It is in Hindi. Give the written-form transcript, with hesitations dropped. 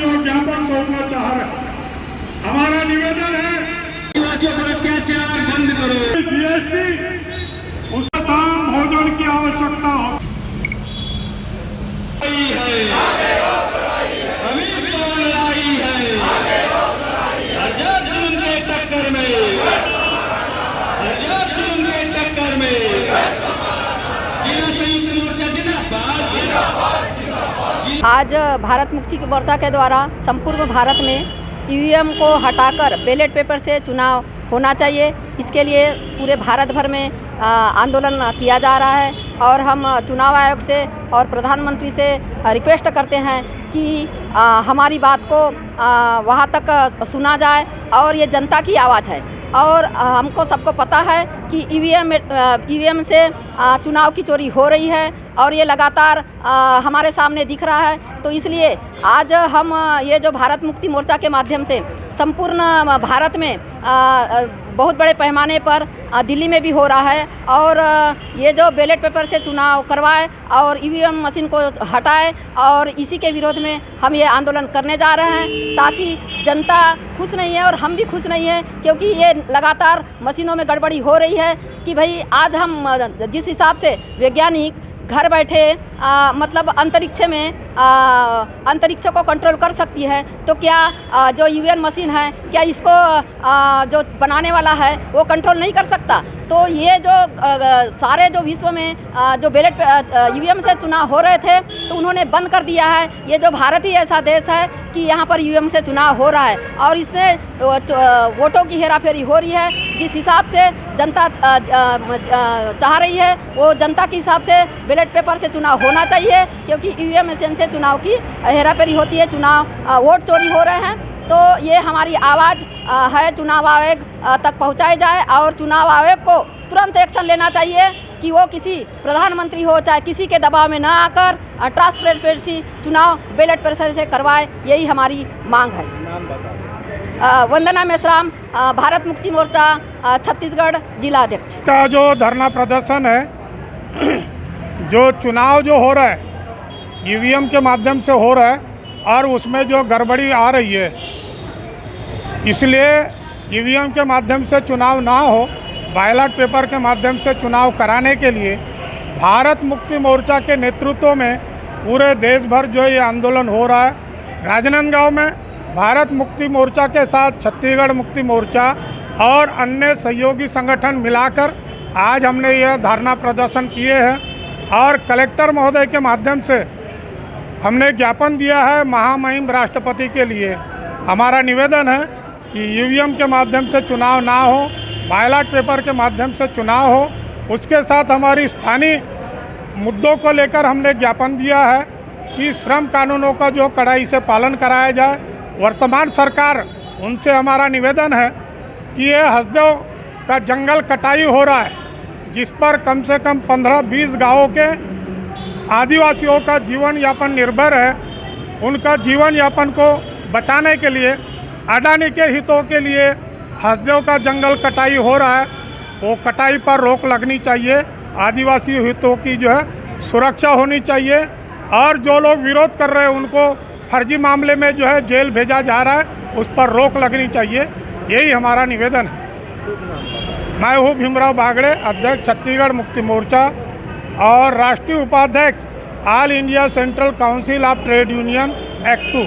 जो ज्ञापन सौंपना चाह रहे हैं, हमारा निवेदन है पर अत्याचार बंद करो। जीएसटी उस शाम भोजन की आवश्यकता हो। आज भारत मुक्ति मोर्चा के द्वारा संपूर्ण भारत में ईवीएम को हटाकर बैलेट पेपर से चुनाव होना चाहिए। इसके लिए पूरे भारत भर में आंदोलन किया जा रहा है और हम चुनाव आयोग से और प्रधानमंत्री से रिक्वेस्ट करते हैं कि हमारी बात को वहाँ तक सुना जाए और ये जनता की आवाज़ है और हमको सबको पता है कि ईवीएम से चुनाव की चोरी हो रही है और ये लगातार हमारे सामने दिख रहा है। तो इसलिए आज हम ये जो भारत मुक्ति मोर्चा के माध्यम से संपूर्ण भारत में बहुत बड़े पैमाने पर दिल्ली में भी हो रहा है और ये जो बैलेट पेपर से चुनाव करवाए और ईवीएम मशीन को हटाए और इसी के विरोध में हम ये आंदोलन करने जा रहे हैं ताकि जनता खुश नहीं है और हम भी खुश नहीं है, क्योंकि ये लगातार मशीनों में गड़बड़ी हो रही है कि भाई आज हम जिस हिसाब से वैज्ञानिक घर बैठे मतलब अंतरिक्ष में अंतरिक्ष को कंट्रोल कर सकती है, तो क्या जो ईवीएम मशीन है क्या इसको जो बनाने वाला है वो कंट्रोल नहीं कर सकता? तो ये जो सारे जो विश्व में जो बैलेट ईवीएम से चुनाव हो रहे थे तो उन्होंने बंद कर दिया है। ये जो भारत ही ऐसा देश है कि यहाँ पर ईवीएम से चुनाव हो रहा है और इससे वोटों की हेराफेरी हो रही है। जिस हिसाब से जनता चाह रही है वो जनता के हिसाब से बैलेट पेपर से चुनाव होना चाहिए, क्योंकि ईवीएम मशीन से चुनाव की हेराफेरी होती है, चुनाव वोट चोरी हो रहे हैं। तो ये हमारी आवाज़ है चुनाव आयोग तक पहुंचाई जाए और चुनाव आयोग को तुरंत एक्शन लेना चाहिए कि वो किसी प्रधानमंत्री हो चाहे किसी के दबाव में न आकर ट्रांसपेरेंसी चुनाव बैलेट पेपर से करवाए। यही हमारी मांग है। वंदना मेश्राम, भारत मुक्ति मोर्चा छत्तीसगढ़ जिला अध्यक्ष। का जो धरना प्रदर्शन है, जो चुनाव जो हो रहा है ईवीएम के माध्यम से हो रहा है और उसमें जो गड़बड़ी आ रही है, इसलिए ईवीएम के माध्यम से चुनाव ना हो, बैलेट पेपर के माध्यम से चुनाव कराने के लिए भारत मुक्ति मोर्चा के नेतृत्व में पूरे देश भर जो ये आंदोलन हो रहा है। राजनांदगांव में भारत मुक्ति मोर्चा के साथ छत्तीसगढ़ मुक्ति मोर्चा और अन्य सहयोगी संगठन मिलाकर आज हमने यह धरना प्रदर्शन किए हैं और कलेक्टर महोदय के माध्यम से हमने ज्ञापन दिया है महामहिम राष्ट्रपति के लिए। हमारा निवेदन है कि ईवीएम के माध्यम से चुनाव ना हो, बैलेट पेपर के माध्यम से चुनाव हो। उसके साथ हमारी स्थानीय मुद्दों को लेकर हमने ज्ञापन दिया है कि श्रम कानूनों का जो कड़ाई से पालन कराया जाए। वर्तमान सरकार उनसे हमारा निवेदन है कि ये हसदेव का जंगल कटाई हो रहा है, जिस पर कम से कम 15-20 गाँवों के आदिवासियों का जीवन यापन निर्भर है। उनका जीवन यापन को बचाने के लिए अडानी के हितों के लिए हसदेव का जंगल कटाई हो रहा है, वो कटाई पर रोक लगनी चाहिए। आदिवासी हितों की जो है सुरक्षा होनी चाहिए और जो लोग विरोध कर रहे हैं उनको फर्जी मामले में जो है जेल भेजा जा रहा है, उस पर रोक लगनी चाहिए। यही हमारा निवेदन है। मैं हूँ भीमराव बागड़े, अध्यक्ष छत्तीसगढ़ मुक्ति मोर्चा और राष्ट्रीय उपाध्यक्ष all India central council of trade union act 2।